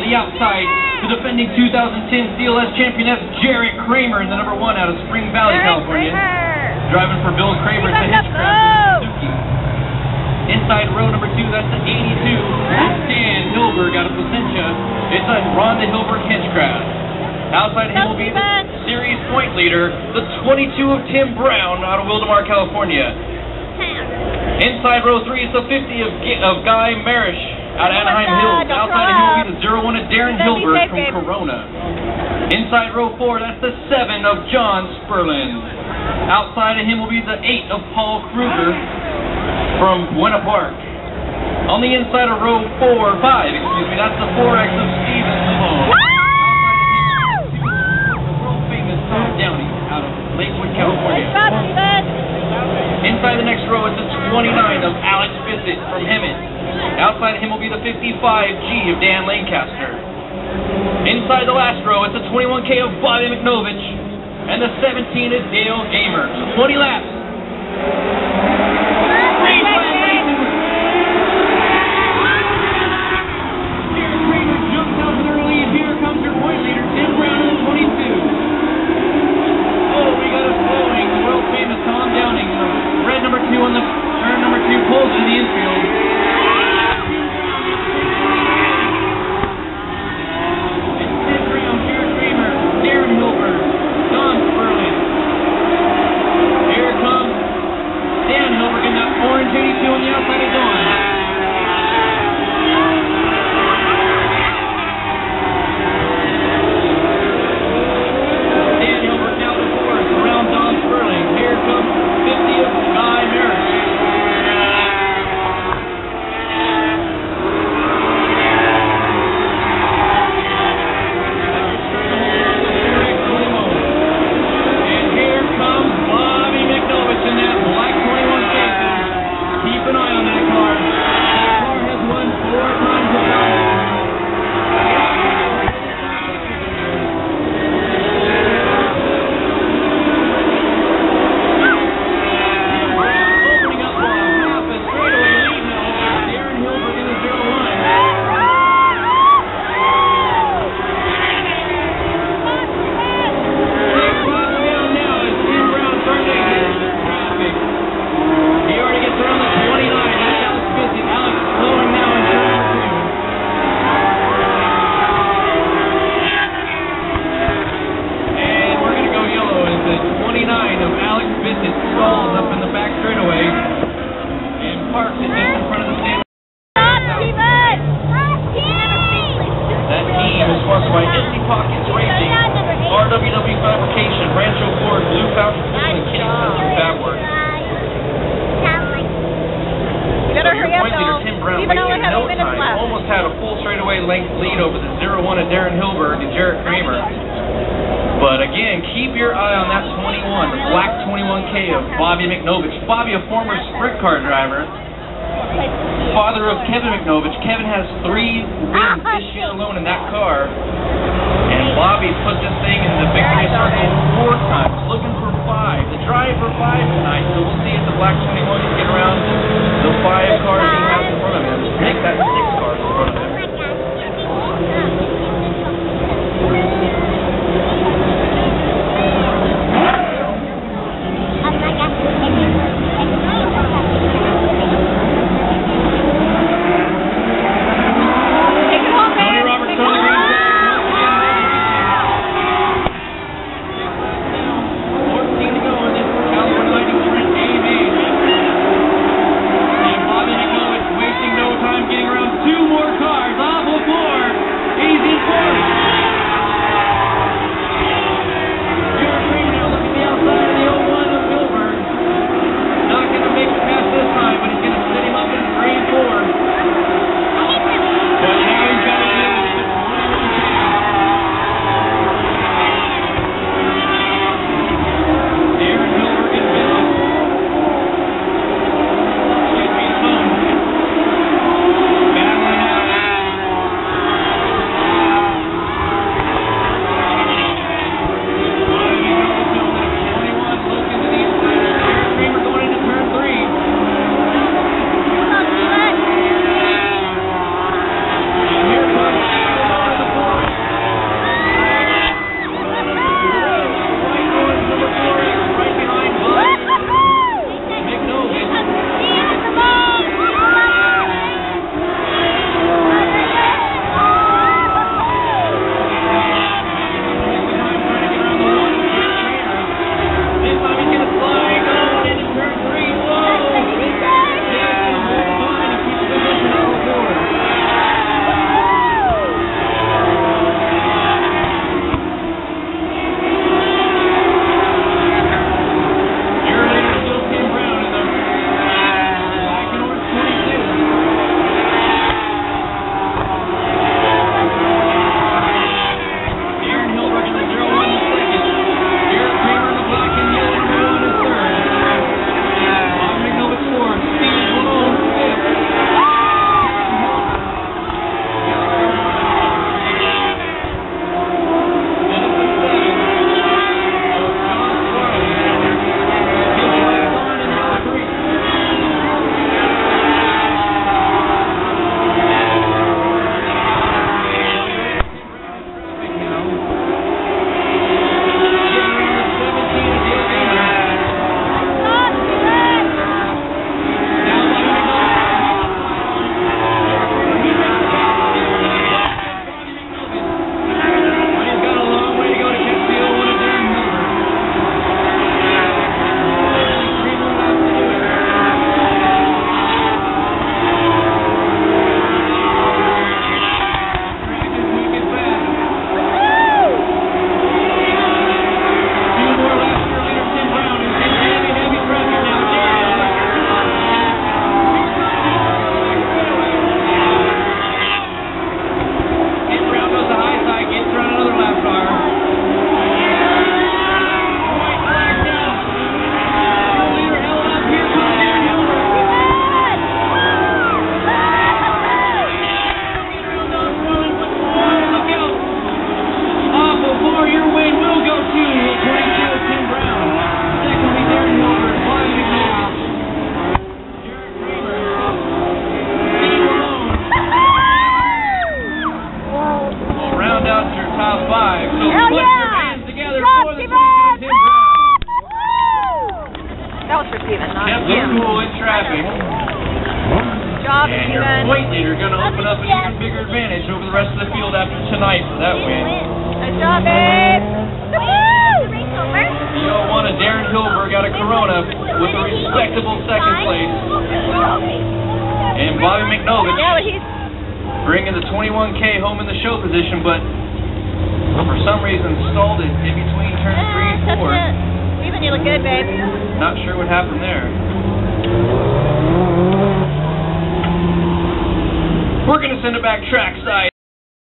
the outside, the defending 2010 CLS champion, that's Jarrett Kramer in the number 1 out of Spring Valley, California. Driving for Bill Kramer, it's a Hitchcraft Suzuki. Inside row number 2, that's the 82, Dan Hilberg out of Placentia. It's a Rhonda Hilberg Hitchcraft. Outside him will be the series point leader, the 22 of Tim Brown out of Wildemar, California. Inside row 3 is the 50 of Guy Marish out of Anaheim Hills. Outside of him will be the 01 of Darren Hilberg from Corona. Inside row 4, that's the 7 of John Sperlin. Outside of him will be the 8 of Paul Kruger from Buena Park. On the inside of row 5, that's the 4X of Steven Limon. Tom Downey out of Lakewood, California. Inside the next row is the 29 of Alex Bissett from Hemet. Outside of him will be the 55G of Dan Lancaster. Inside the last row is the 21K of Bobby McNovich. And the 17 is Dale Gamer. 20 laps. Jarrett Kramer jumps out for the lead. Here comes your point leader, Tim Brown in the 22. We got a flowing, world famous Tom Downing, red number 2 on the turn number 2, pulls in the infield. It's Tim Brown, Jarrett Kramer, Darren Hilberg, Don Sperling. Here comes Dan Hilberg in that orange 82 on the outside of Dawn. kept it cool in traffic. Job, And your point leader going to open up an even bigger advantage over the rest of the field after tonight for that win. Nice job, babe. PO1 of Darren Hilberg out of Corona with a respectable second place. And Bobby McNovich bringing the 21K home in the show position, but for some reason stalled it in between turns 3 and 4. Even you look good, babe. Not sure what happened there. We're going to send it back trackside.